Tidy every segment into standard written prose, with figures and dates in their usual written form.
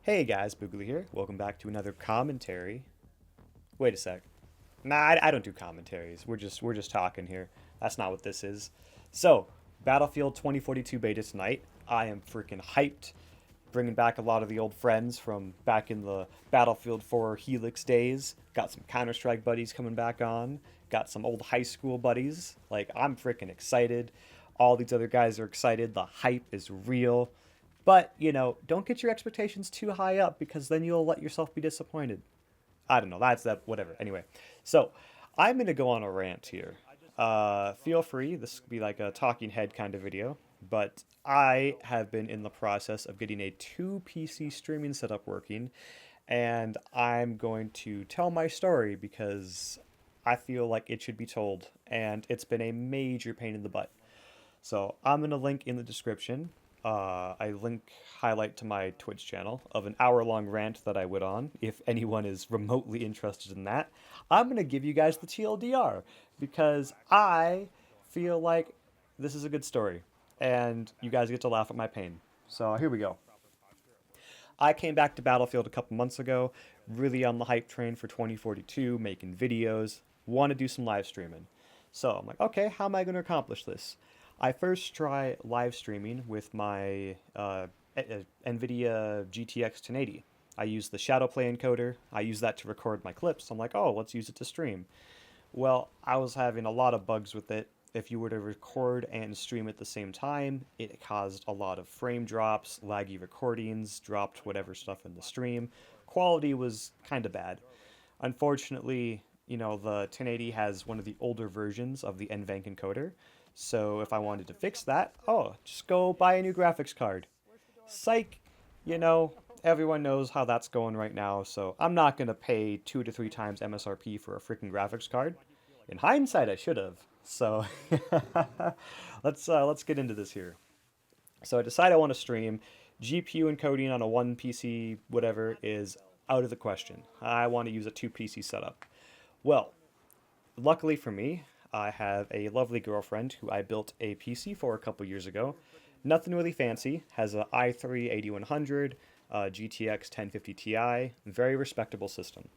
Hey guys, Boogly here. Welcome back to another commentary. Wait a sec. Nah, I don't do commentaries. We're just talking here. That's not what this is. So, Battlefield 2042 beta tonight. I am freaking hyped. Bringing back a lot of the old friends from back in the Battlefield 4 Helix days. Got some Counter-Strike buddies coming back on. Got some old high school buddies. Like, I'm freaking excited. All these other guys are excited. The hype is real. But, don't get your expectations too high up because then you'll let yourself be disappointed. I don't know. That's that. Whatever. Anyway, so I'm gonna go on a rant here. Feel free. This could be like a talking head kind of video, but I have been in the process of getting a two PC streaming setup working, and I'm going to tell my story because I feel like it should be told, and it's been a major pain in the butt. So I'm gonna link in the description. I link highlight to my Twitch channel of an hour-long rant that I went on. If anyone is remotely interested in that, I'm gonna give you guys the TLDR because I feel like this is a good story, and you guys get to laugh at my pain. So here we go. I came back to Battlefield a couple months ago, really on the hype train for 2042, making videos, want to do some live streaming. So I'm like, okay, how am I going to accomplish this? I first try live streaming with my NVIDIA GTX 1080. I use the Shadowplay encoder. I use that to record my clips. I'm like, oh, let's use it to stream. Well, I was having a lot of bugs with it. If you were to record and stream at the same time, it caused a lot of frame drops, laggy recordings, dropped whatever stuff in the stream. Quality was kind of bad. Unfortunately, the 1080 has one of the older versions of the NVENC encoder. So if I wanted to fix that, just go buy a new graphics card. Psych! You know, everyone knows how that's going right now, so I'm not going to pay 2 to 3 times MSRP for a freaking graphics card. In hindsight, I should have. So let's get into this here. So I decide I want to stream. GPU encoding on a one PC whatever is out of the question. I want to use a two PC setup. Well, luckily for me, I have a lovely girlfriend who I built a PC for a couple years ago. Nothing really fancy. Has a i3 8100, GTX 1050 Ti, very respectable system.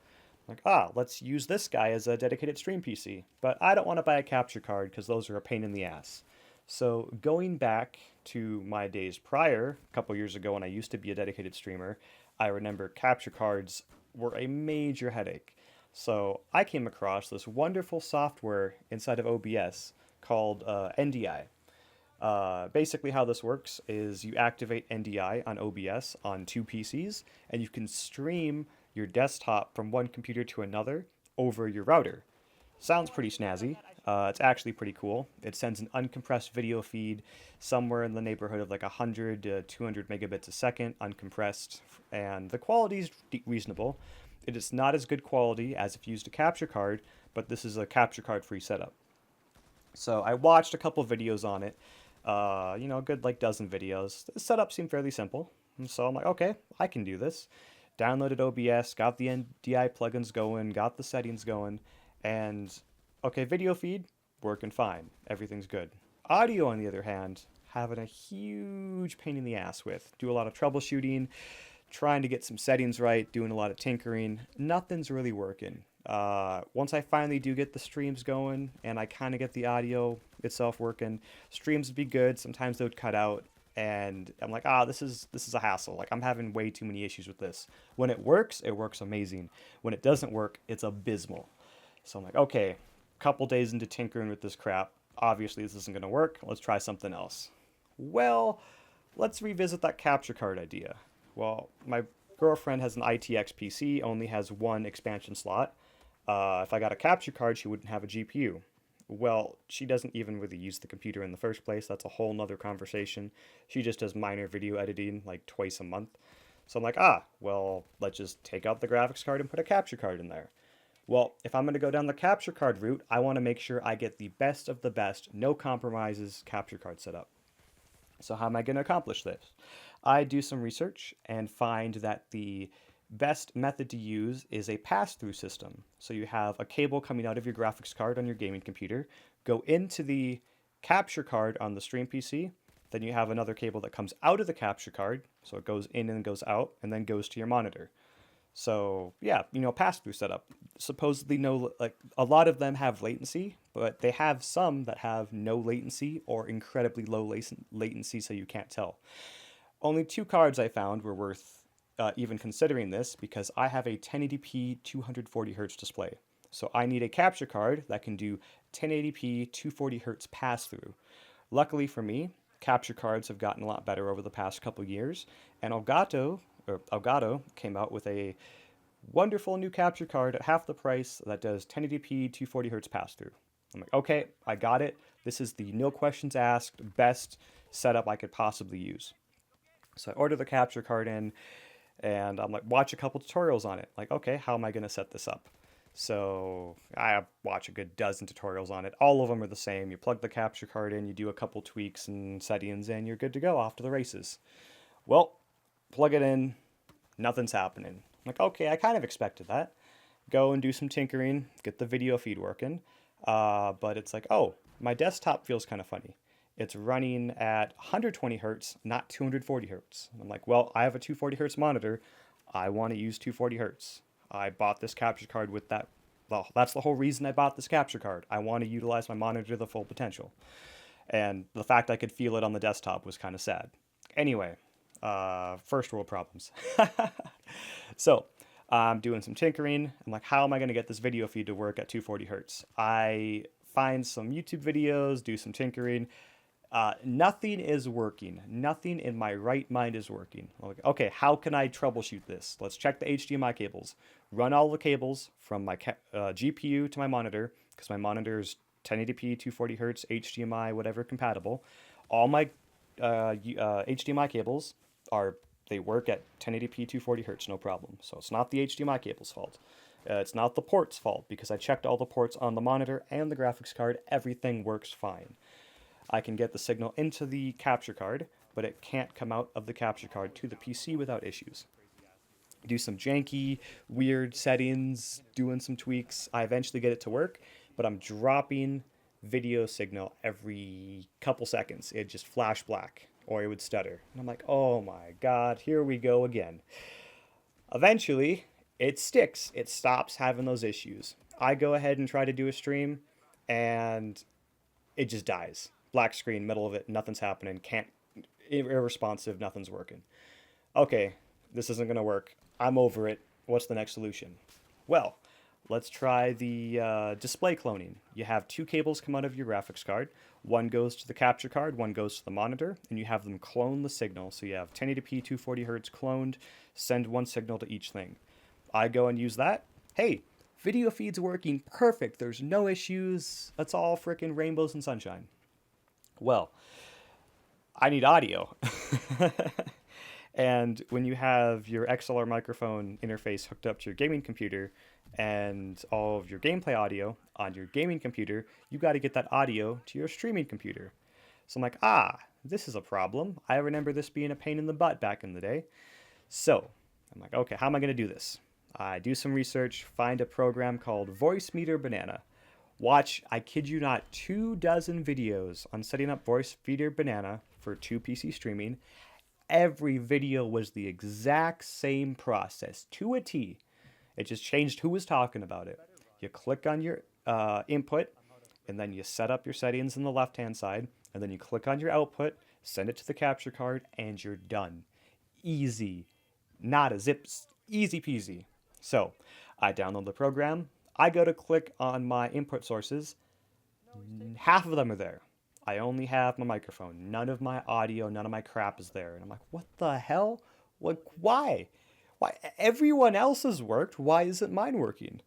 Like, let's use this guy as a dedicated stream PC. But I don't want to buy a capture card because those are a pain in the ass. So going back to my days prior, a couple years ago when I used to be a dedicated streamer, I remember capture cards were a major headache. So I came across this wonderful software inside of OBS called NDI. Basically, how this works is you activate NDI on OBS on two PCs, and you can stream your desktop from one computer to another over your router. Sounds pretty snazzy. It's actually pretty cool. It sends an uncompressed video feed somewhere in the neighborhood of like 100 to 200 megabits a second, uncompressed, and the quality is reasonable. It is not as good quality as if you used a capture card, but this is a capture card free setup. So I watched a couple videos on it, a good like dozen videos. The setup seemed fairly simple, and so I'm like, okay, I can do this. Downloaded OBS, got the NDI plugins going, got the settings going, and okay, video feed working fine. Everything's good. Audio, on the other hand, having a huge pain in the ass with. Do a lot of troubleshooting, trying to get some settings right, doing a lot of tinkering. Nothing's really working. Once I finally do get the streams going and I kind of get the audio itself working, streams would be good. Sometimes they would cut out, and I'm like, this is a hassle. Like I'm having way too many issues with this. When it works amazing. When it doesn't work, it's abysmal. So I'm like, okay, couple days into tinkering with this crap, obviously this isn't going to work. Let's try something else. Well, let's revisit that capture card idea. Well, my girlfriend has an ITX PC, only has one expansion slot. If I got a capture card, she wouldn't have a GPU. Well, she doesn't even really use the computer in the first place. That's a whole nother conversation. She just does minor video editing like twice a month. So I'm like, well, let's just take out the graphics card and put a capture card in there. Well, if I'm going to go down the capture card route, I want to make sure I get the best of the best, no compromises capture card setup. So how am I going to accomplish this? I do some research and find that the best method to use is a pass-through system. So you have a cable coming out of your graphics card on your gaming computer, go into the capture card on the stream PC, Then you have another cable that comes out of the capture card, so it goes in and goes out, and then goes to your monitor. So yeah, pass-through setup. Supposedly no, like a lot of them have latency, but they have some that have no latency or incredibly low latency, so you can't tell. Only two cards I found were worth even considering this because I have a 1080p 240 hertz display. So I need a capture card that can do 1080p 240 hertz pass-through. Luckily for me, capture cards have gotten a lot better over the past couple years, and Elgato came out with a wonderful new capture card at half the price that does 1080p 240 hertz pass through. I'm like, okay, I got it. This is the no questions asked best setup I could possibly use. So I order the capture card in, and I'm like, watch a couple tutorials on it. Like, okay, how am I going to set this up? So I watch a good dozen tutorials on it. All of them are the same. You plug the capture card in, you do a couple tweaks and settings, and you're good to go off to the races. Well, plug it in, nothing's happening. I'm like, okay, I kind of expected that. Go and do some tinkering, get the video feed working. But it's like, oh, my desktop feels kind of funny. It's running at 120 hertz, not 240 hertz. I'm like, well, I have a 240 hertz monitor. I want to use 240 hertz. I bought this capture card with that. Well, that's the whole reason I bought this capture card. I want to utilize my monitor to the full potential. And the fact I could feel it on the desktop was kind of sad. Anyway, first world problems. So I'm doing some tinkering. I'm like, how am I going to get this video feed to work at 240 hertz? I find some YouTube videos, do some tinkering. Nothing is working. Nothing in my right mind is working. I'm like, okay, how can I troubleshoot this? Let's check the HDMI cables. Run all the cables from my GPU to my monitor, because my monitor is 1080p, 240 hertz, HDMI, whatever compatible. All my HDMI cables they work at 1080p 240 hertz, no problem. So it's not the HDMI cable's fault. It's not the port's fault because I checked all the ports on the monitor and the graphics card. Everything works fine. I can get the signal into the capture card, but it can't come out of the capture card to the PC without issues. Do some janky, weird settings, doing some tweaks. I eventually get it to work, but I'm dropping video signal every couple seconds. It just flash black or it would stutter. And I'm like, oh my God, here we go again. Eventually, it sticks. It stops having those issues. I go ahead and try to do a stream and it just dies. Black screen, middle of it, nothing's happening, irresponsive, nothing's working. Okay, this isn't going to work. I'm over it. What's the next solution? Well, let's try the display cloning. You have two cables come out of your graphics card. One goes to the capture card, one goes to the monitor, and you have them clone the signal. So you have 1080p 240 hertz cloned, send one signal to each thing. I go and use that. Hey, video feed's working perfect. There's no issues. That's all freaking rainbows and sunshine. Well, I need audio. And when you have your XLR microphone interface hooked up to your gaming computer and all of your gameplay audio on your gaming computer, you got to get that audio to your streaming computer. So I'm like, this is a problem. I remember this being a pain in the butt back in the day. So I'm like, okay, how am I going to do this? I do some research, find a program called Voice Meter Banana. Watch, I kid you not, 24 videos on setting up Voice Meter Banana for 2 PC streaming. Every video was the exact same process, to a T. It just changed who was talking about it. You click on your input, and then you set up your settings on the left-hand side, and then you click on your output, send it to the capture card, and you're done. Easy. Not a zip. Easy peasy. So, I download the program. I go to click on my input sources. Half of them are there. I only have my microphone. None of my audio, none of my crap is there. And I'm like, what the hell? Like, why? Why? Everyone else's worked. Why isn't mine working?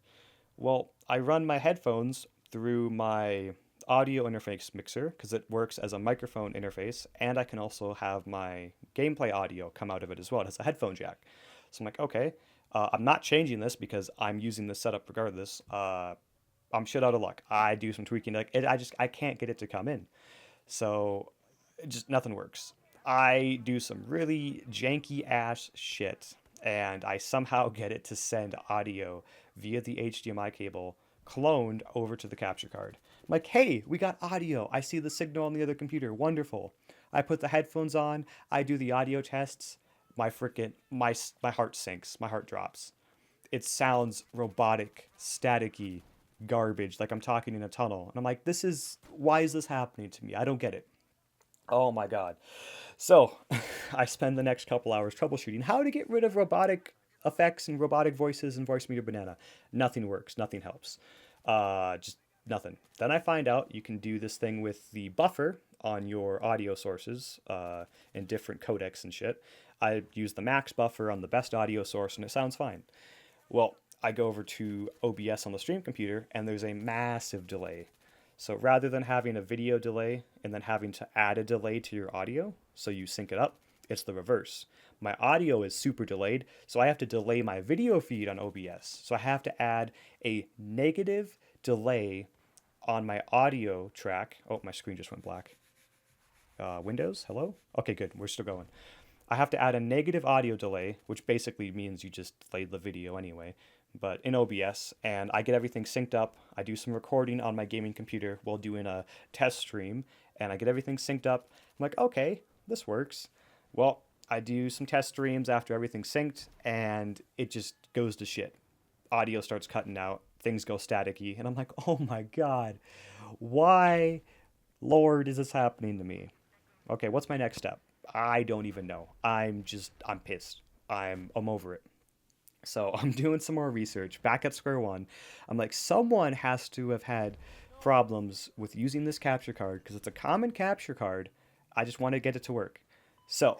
Well, I run my headphones through my audio interface mixer because it works as a microphone interface, and I can also have my gameplay audio come out of it as well. It has a headphone jack. So I'm like, okay, I'm not changing this because I'm using this setup regardless. I'm shit out of luck. I do some tweaking. I can't get it to come in. So just nothing works. I do some really janky ass shit and I somehow get it to send audio via the HDMI cable cloned over to the capture card. I'm like, hey, we got audio. I see the signal on the other computer. Wonderful. I put the headphones on, I do the audio tests, my heart sinks, my heart drops. It sounds robotic, staticky, garbage, like I'm talking in a tunnel. And I'm like, why is this happening to me? I don't get it. Oh my God. So I spend the next couple hours troubleshooting how to get rid of robotic effects and robotic voices and voice meter banana. Nothing works, nothing helps. Just nothing. Then I find out you can do this thing with the buffer on your audio sources in different codecs and shit. I use the max buffer on the best audio source and it sounds fine. Well, I go over to OBS on the stream computer and there's a massive delay. So rather than having a video delay and then having to add a delay to your audio so you sync it up, it's the reverse. My audio is super delayed, so I have to delay my video feed on OBS. So I have to add a negative delay on my audio track. Oh, my screen just went black. Windows, hello? Okay, good. We're still going. I have to add a negative audio delay, which basically means you just delayed the video anyway, but in OBS, and I get everything synced up. I do some recording on my gaming computer while doing a test stream, and I get everything synced up. I'm like, okay, this works. Well, I do some test streams after everything's synced, and it just goes to shit. Audio starts cutting out, things go staticky, and I'm like, oh my God, why, Lord, is this happening to me? Okay, what's my next step? I don't even know. I'm pissed. I'm over it. So I'm doing some more research back at square one. I'm like, someone has to have had problems with using this capture card because it's a common capture card. I just want to get it to work. So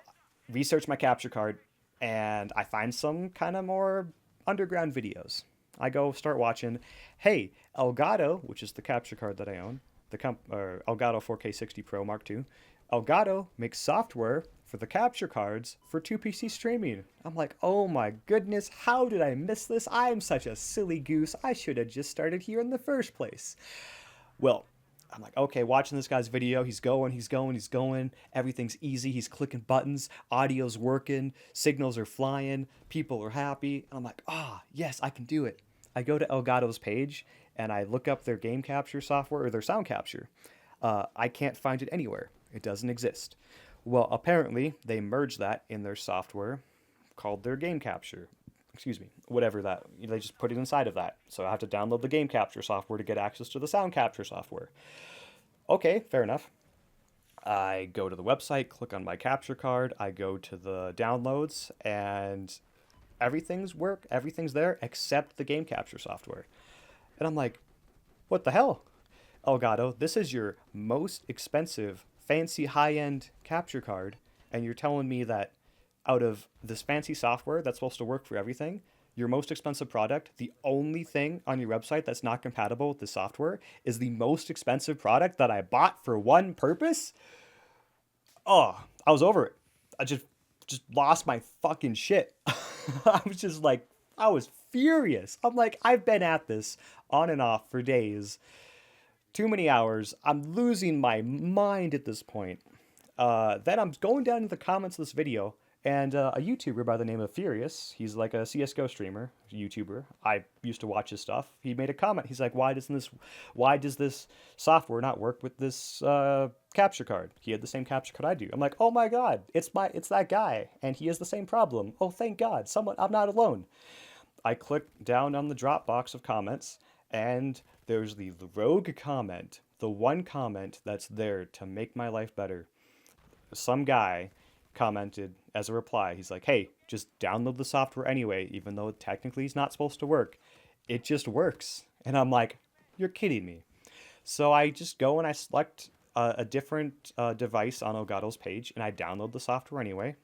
research my capture card and I find some kind of more underground videos. I go start watching. Hey, Elgato, which is the capture card that I own, Elgato 4K60 Pro Mark II. Elgato makes software for the capture cards for 2PC streaming. I'm like, oh my goodness, how did I miss this? I'm such a silly goose. I should have just started here in the first place. Well, I'm like, okay, watching this guy's video. He's going. Everything's easy. He's clicking buttons. Audio's working. Signals are flying. People are happy. And I'm like, yes, I can do it. I go to Elgato's page and I look up their game capture software or their sound capture. I can't find it anywhere. It doesn't exist. Well, apparently they merged that in their software called their game capture. Excuse me, whatever that. They just put it inside of that. So I have to download the game capture software to get access to the sound capture software. Okay, fair enough. I go to the website, click on my capture card, I go to the downloads, and everything's there except the game capture software. And I'm like, what the hell? Elgato, this is your most expensive, fancy, high-end capture card, and you're telling me that out of this fancy software that's supposed to work for everything, your most expensive product, the only thing on your website that's not compatible with the software is the most expensive product that I bought for one purpose? Oh, I was over it. I just lost my fucking shit. I was furious. I'm like, I've been at this on and off for days. Too many hours. I'm losing my mind at this point. Then I'm going down to the comments of this video, and a YouTuber by the name of Furious, he's like a CSGO streamer, YouTuber. I used to watch his stuff. He made a comment. He's like, why does this software not work with this capture card? He had the same capture card I do. I'm like, oh my God, it's that guy, and he has the same problem. Oh, thank God, I'm not alone. I click down on the drop box of comments, and there's the rogue comment, the one comment that's there to make my life better. Some guy commented as a reply. He's like, hey, just download the software anyway, even though technically it's not supposed to work. It just works. And I'm like, you're kidding me. So I just go and I select a different device on Elgato's page, and I download the software anyway.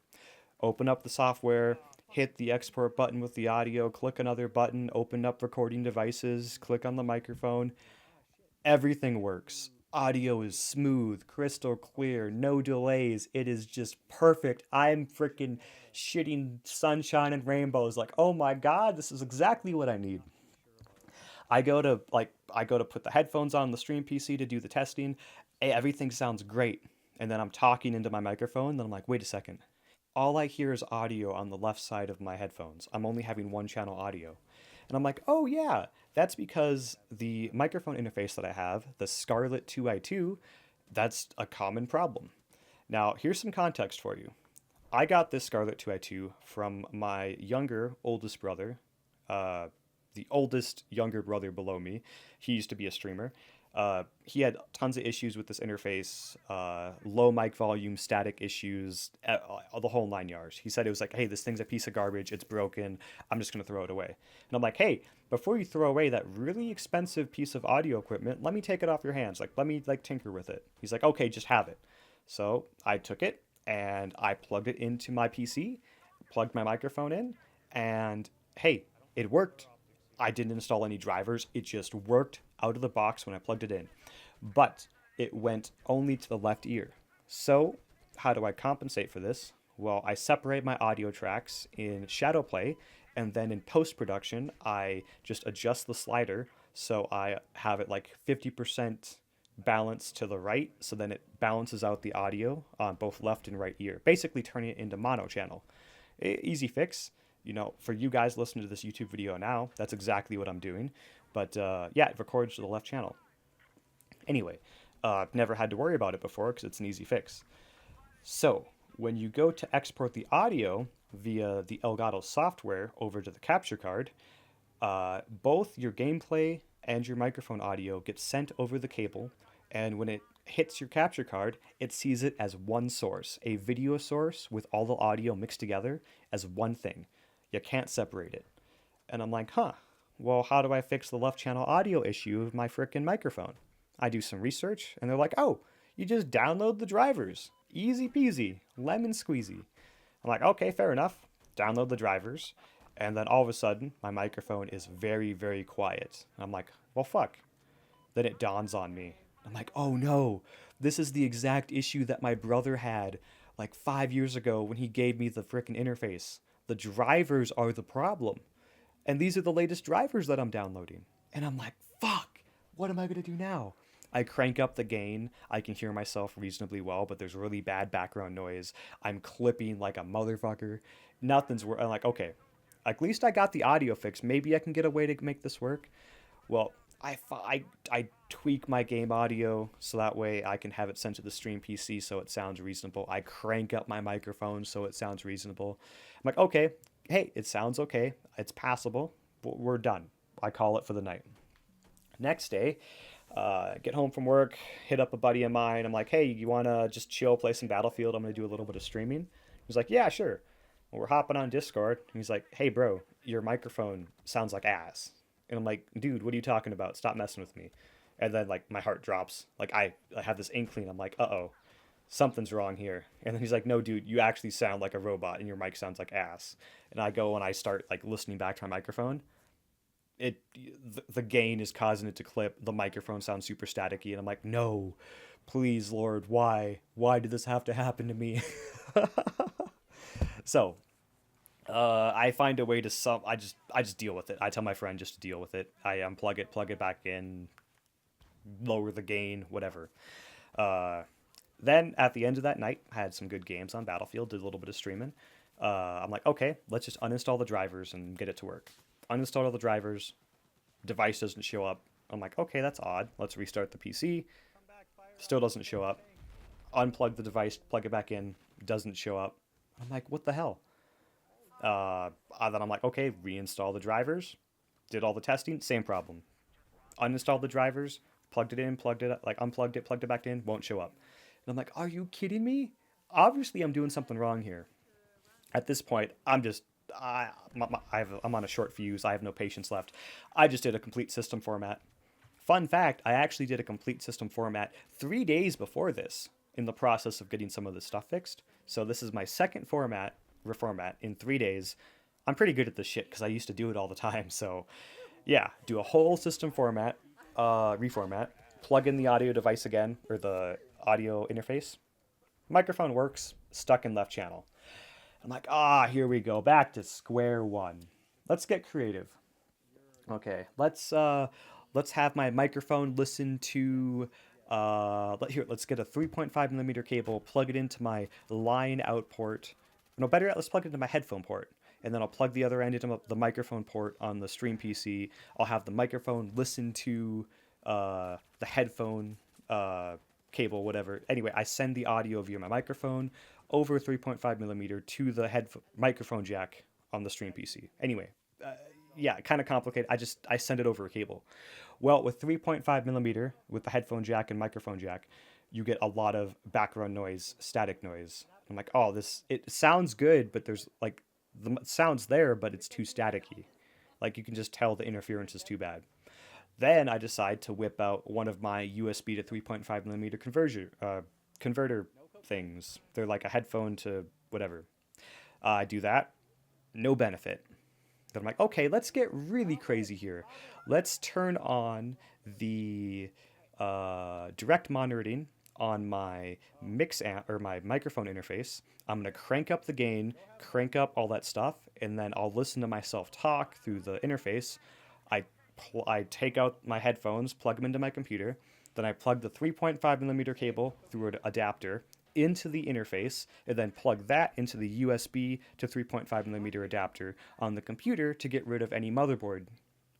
Open up the software, hit the export button with the audio, click another button, open up recording devices, click on the microphone. Everything works. Audio is smooth, crystal clear, no delays. It is just perfect. I'm freaking shitting sunshine and rainbows. Like, oh my God, this is exactly what I need. I go to put the headphones on the stream PC to do the testing. Everything sounds great. And then I'm talking into my microphone. Then I'm like, wait a second. All I hear is audio on the left side of my headphones. I'm only having one channel audio. And I'm like, oh yeah, that's because the microphone interface that I have, the Scarlett 2i2, that's a common problem. Now, here's some context for you. I got this Scarlett 2i2 from my oldest brother, uh, the oldest younger brother below me. He used to be a streamer. He had tons of issues with this interface, low mic volume, static issues, the whole 9 yards. He said it was like, hey, this thing's a piece of garbage. It's broken. I'm just going to throw it away. And I'm like, hey, before you throw away that really expensive piece of audio equipment, let me take it off your hands. Like, let me like tinker with it. He's like, okay, just have it. So I took it and I plugged it into my PC, plugged my microphone in, and hey, it worked. I didn't install any drivers. It just worked out of the box when I plugged it in. But it went only to the left ear. So how do I compensate for this? Well, I separate my audio tracks in Shadowplay, and then in post-production, I just adjust the slider so I have it like 50% balance to the right, so then it balances out the audio on both left and right ear, basically turning it into mono channel. Easy fix. You know, for you guys listening to this YouTube video now, that's exactly what I'm doing. But yeah, it records to the left channel. Anyway, I've never had to worry about it before because it's an easy fix. So when you go to export the audio via the Elgato software over to the capture card, both your gameplay and your microphone audio get sent over the cable, and when it hits your capture card, it sees it as one source, a video source with all the audio mixed together as one thing. You can't separate it. And I'm like, huh, well, how do I fix the left channel audio issue of my frickin' microphone? I do some research, and they're like, oh, you just download the drivers. Easy peasy, lemon squeezy. I'm like, okay, fair enough. Download the drivers. And then all of a sudden, my microphone is very, very quiet. And I'm like, well, fuck. Then it dawns on me. I'm like, oh no, this is the exact issue that my brother had like 5 years ago when he gave me the frickin' interface. The drivers are the problem. And these are the latest drivers that I'm downloading. And I'm like, fuck, what am I going to do now? I crank up the gain. I can hear myself reasonably well, but there's really bad background noise. I'm clipping like a motherfucker. Nothing's working. I'm like, okay, at least I got the audio fixed. Maybe I can get a way to make this work. Well, I tweak my game audio so that way I can have it sent to the stream PC so it sounds reasonable. I crank up my microphone so it sounds reasonable. I'm like, okay, hey, it sounds okay. It's passable. We're done. I call it for the night. Next day, get home from work, hit up a buddy of mine. I'm like, hey, you want to just chill, play some Battlefield? I'm going to do a little bit of streaming. He's like, yeah, sure. Well, we're hopping on Discord. He's like, hey, bro, your microphone sounds like ass. And I'm like, dude, what are you talking about? Stop messing with me. And then, like, my heart drops. Like, I have this inkling. I'm like, uh-oh, something's wrong here. And then he's like, no, dude, you actually sound like a robot and your mic sounds like ass. And I go and I start, like, listening back to my microphone. The gain is causing it to clip. The microphone sounds super staticky. And I'm like, no, please, Lord, why? Why did this have to happen to me? So I find a way to I just deal with it. I tell my friend just to deal with it. I unplug it, plug it back in, lower the gain, whatever. Then at the end of that night, I had some good games on Battlefield, did a little bit of streaming. I'm like, okay, let's just uninstall the drivers and get it to work. Uninstall all the drivers, device doesn't show up. I'm like, okay, that's odd. Let's restart the PC. Still doesn't show up. Unplug the device, plug it back in, doesn't show up. I'm like, what the hell? Then I'm like, okay, reinstall the drivers. Did all the testing, same problem. Uninstalled the drivers, plugged it in, plugged it, like unplugged it, plugged it back in, won't show up. And I'm like, are you kidding me? Obviously, I'm doing something wrong here. At this point, I'm on a short fuse. I have no patience left. I just did a complete system format. Fun fact, I actually did a complete system format 3 days before this in the process of getting some of this stuff fixed. So this is my second reformat in 3 days. I'm pretty good at this shit because I used to do it all the time. So yeah, do a whole system format, reformat, plug in the audio device again, or the audio interface. Microphone works, stuck in left channel. I'm like, here we go, back to square one. Let's get creative. Okay, let's have my microphone listen to, let's get a 3.5 millimeter cable, plug it into my line out port. No, better yet, let's plug it into my headphone port. And then I'll plug the other end into the microphone port on the stream PC. I'll have the microphone listen to the headphone cable, whatever. Anyway, I send the audio via my microphone over 3.5 millimeter to the microphone jack on the Stream PC. Anyway, uh, yeah, kind of complicated. I send it over a cable. Well, with 3.5 millimeter, with the headphone jack and microphone jack, you get a lot of background noise, static noise. I'm like, oh, it sounds good, but there's like the sound's there, but it's too staticky. Like you can just tell the interference is too bad. Then I decide to whip out one of my USB to 3.5 millimeter converter things. They're like a headphone to whatever. I do that, no benefit. Then I'm like, okay, let's get really crazy here. Let's turn on the direct monitoring on my mix amp or my microphone interface. I'm gonna crank up the gain, crank up all that stuff, and then I'll listen to myself talk through the interface. I I take out my headphones, plug them into my computer, then I plug the 3.5 millimeter cable through an adapter into the interface, and then plug that into the USB to 3.5 millimeter adapter on the computer to get rid of any motherboard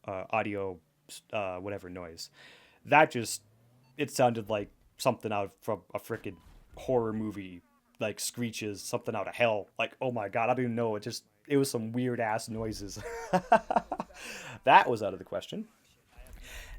audio, whatever noise. That just, it sounded like something out from a freaking horror movie, like screeches, something out of hell. Like, oh my God, I don't even know. It was some weird ass noises. That was out of the question.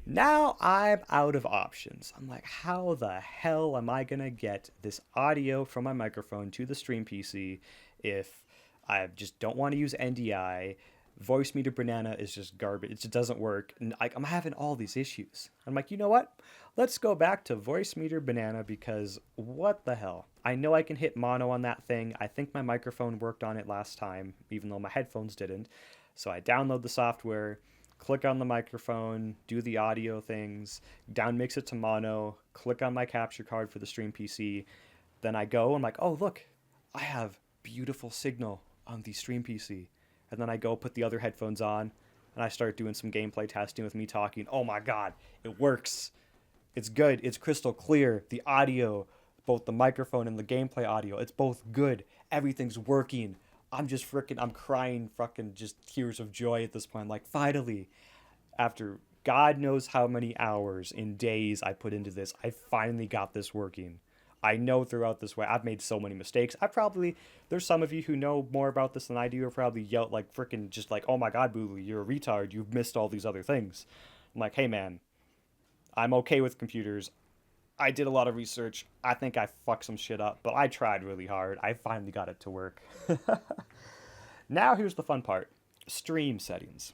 Now I'm out of options. I'm like, how the hell am I gonna get this audio from my microphone to the Stream PC if I just don't want to use NDI? Voice meter banana is just garbage. It just doesn't work. And I'm having all these issues. I'm like, you know what? Let's go back to voice meter banana because what the hell? I know I can hit mono on that thing. I think my microphone worked on it last time, even though my headphones didn't. So I download the software, click on the microphone, do the audio things, down mix it to mono, click on my capture card for the Stream PC. Then I go, I'm like, oh, look, I have beautiful signal on the Stream PC. And then I go put the other headphones on and I start doing some gameplay testing with me talking. Oh my God, it works. It's good. It's crystal clear. The audio, both the microphone and the gameplay audio, it's both good. Everything's working. I'm crying fucking just tears of joy at this point. Like, finally, after God knows how many hours and days I put into this, I finally got this working. I know throughout this way, I've made so many mistakes. There's some of you who know more about this than I do, are probably yelled like freaking just like, oh my God, Booley, you're a retard. You've missed all these other things. I'm like, hey man, I'm okay with computers. I did a lot of research. I think I fucked some shit up, but I tried really hard. I finally got it to work. Now here's the fun part. Stream settings.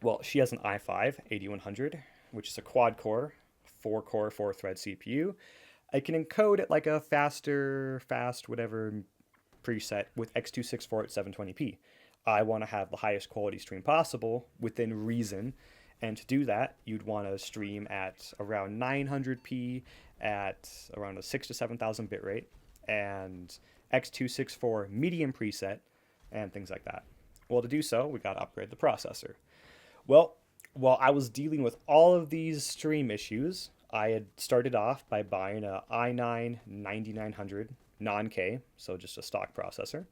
Well, she has an i5 8100, which is a quad core, 4-core, 4-thread CPU. I can encode it like a fast whatever preset with X264 at 720p. I want to have the highest quality stream possible within reason. And to do that, you'd want to stream at around 900p at around a 6 to 7,000 bit rate and X264 medium preset and things like that. Well, to do so, we got to upgrade the processor. Well, while I was dealing with all of these stream issues, I had started off by buying a i9 9900 non-K, so just a stock processor,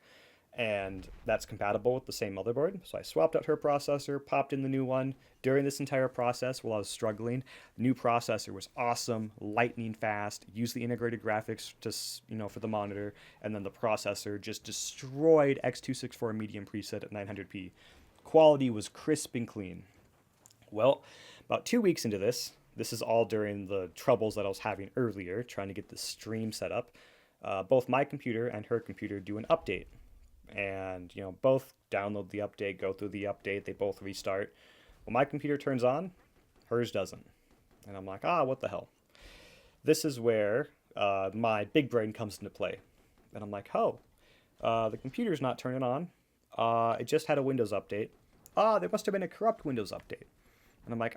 and that's compatible with the same motherboard. So I swapped out her processor, popped in the new one. During this entire process, while I was struggling, the new processor was awesome, lightning fast, used the integrated graphics just, for the monitor, and then the processor just destroyed X264 medium preset at 900p. Quality was crisp and clean. Well, about 2 weeks into this is all during the troubles that I was having earlier, trying to get the stream set up. Both my computer and her computer do an update. And, both download the update, go through the update, they both restart. Well, my computer turns on, hers doesn't. And I'm like, what the hell? This is where my big brain comes into play. And I'm like, the computer's not turning on. It just had a Windows update. There must have been a corrupt Windows update. And I'm like,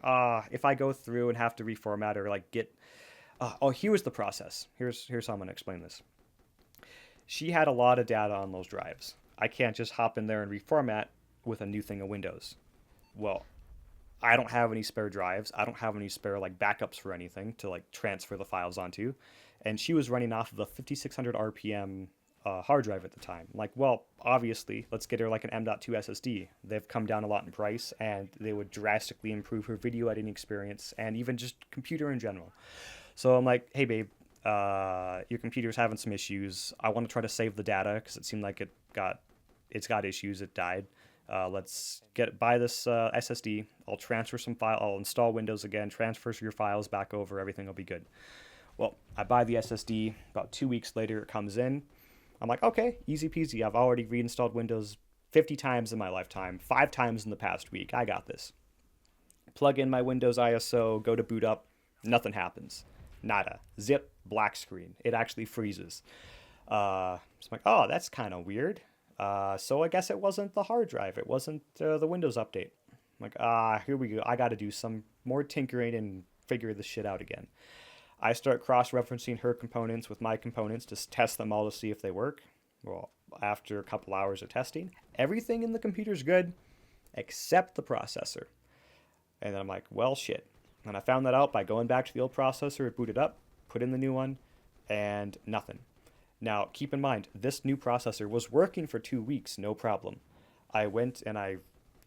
if I go through and have to reformat or like get... here's the process. Here's how I'm going to explain this. She had a lot of data on those drives. I can't just hop in there and reformat with a new thing of Windows. Well, I don't have any spare drives. I don't have any spare like backups for anything to like transfer the files onto. And she was running off of the 5600 RPM hard drive at the time. Like, well, obviously, let's get her like an M.2 SSD. They've come down a lot in price, and they would drastically improve her video editing experience and even just computer in general. So I'm like, hey, babe, your computer's having some issues. I want to try to save the data because it seemed like it's got issues. It died. Let's buy this SSD. I'll transfer some file. I'll install Windows again. Transfer your files back over. Everything will be good. Well, I buy the SSD. About 2 weeks later, it comes in. I'm like, okay, easy peasy. I've already reinstalled Windows 50 times in my lifetime, 5 times in the past week. I got this. Plug in my Windows ISO, go to boot up. Nothing happens. Nada. Zip, black screen. It actually freezes. So I'm like, oh, that's kind of weird. So I guess it wasn't the hard drive. It wasn't the Windows update. I'm like, here we go. I got to do some more tinkering and figure this shit out again. I start cross-referencing her components with my components to test them all to see if they work. Well, after a couple hours of testing, everything in the computer's good except the processor. And then I'm like, well, shit. And I found that out by going back to the old processor, it booted up, put in the new one, and nothing. Now, keep in mind, this new processor was working for 2 weeks, no problem. I went and I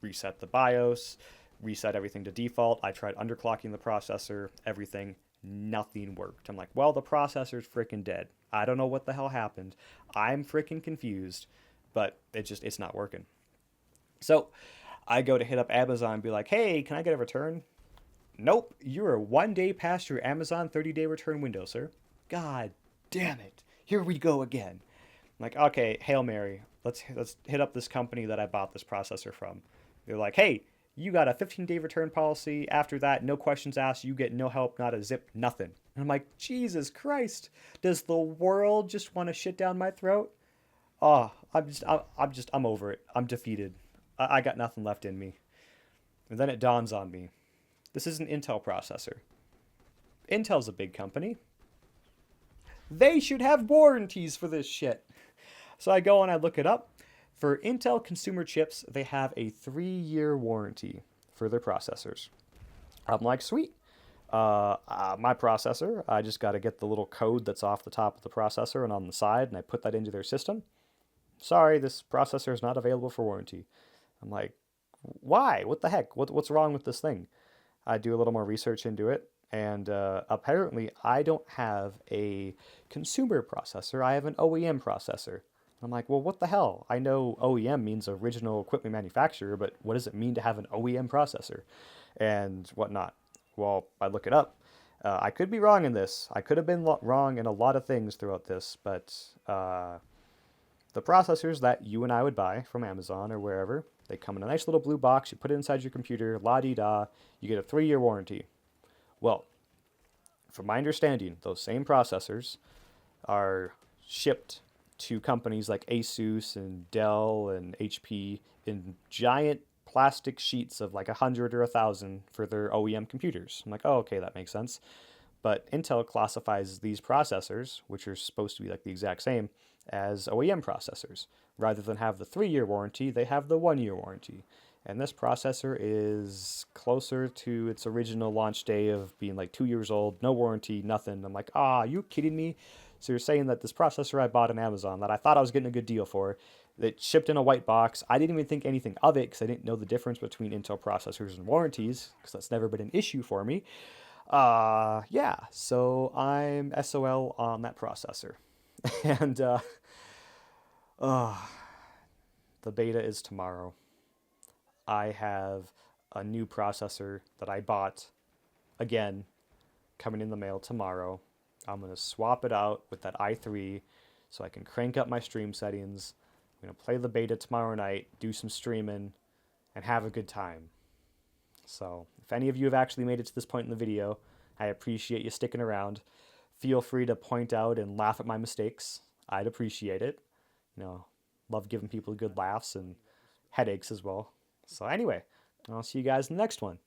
reset the BIOS, reset everything to default. I tried underclocking the processor, everything, nothing worked. I'm like, well, the processor's freaking dead. I don't know what the hell happened. I'm freaking confused, but it's not working. So I go to hit up Amazon and be like, hey, can I get a return? Nope, you are 1 day past your Amazon 30-day return window, sir. God damn it. Here we go again. I'm like, okay, Hail Mary. Let's hit up this company that I bought this processor from. They're like, hey, you got a 15-day return policy. After that, no questions asked. You get no help, not a zip, nothing. And I'm like, Jesus Christ. Does the world just want to shit down my throat? Oh, I'm over it. I'm defeated. I got nothing left in me. And then it dawns on me. This is an Intel processor. Intel's a big company. They should have warranties for this shit. So I go and I look it up. For Intel consumer chips, they have a 3-year warranty for their processors. I'm like, sweet. My processor, I just got to get the little code that's off the top of the processor and on the side, and I put that into their system. Sorry, this processor is not available for warranty. I'm like, why? What the heck? What's wrong with this thing? I do a little more research into it, and apparently I don't have a consumer processor. I have an OEM processor. I'm like, well, what the hell? I know OEM means original equipment manufacturer, but what does it mean to have an OEM processor and whatnot? Well, I look it up. I could be wrong in this. I could have been wrong in a lot of things throughout this, but the processors that you and I would buy from Amazon or wherever, they come in a nice little blue box. You put it inside your computer, la-di-da. You get a 3-year warranty. Well, from my understanding, those same processors are shipped to companies like Asus and Dell and HP in giant plastic sheets of like 100 or 1,000 for their OEM computers. I'm like, oh, okay, that makes sense. But Intel classifies these processors, which are supposed to be like the exact same, as OEM processors. Rather than have the 3-year warranty, they have the 1-year warranty. And this processor is closer to its original launch day of being like 2 years old, no warranty, nothing. I'm like, are you kidding me? So you're saying that this processor I bought on Amazon that I thought I was getting a good deal for, that shipped in a white box, I didn't even think anything of it because I didn't know the difference between Intel processors and warranties because that's never been an issue for me. Yeah, so I'm SOL on that processor. And the beta is tomorrow. I have a new processor that I bought, again, coming in the mail tomorrow. I'm going to swap it out with that i3 so I can crank up my stream settings. I'm going to play the beta tomorrow night, do some streaming, and have a good time. So if any of you have actually made it to this point in the video, I appreciate you sticking around. Feel free to point out and laugh at my mistakes. I'd appreciate it. Love giving people good laughs and headaches as well. So anyway, I'll see you guys in the next one.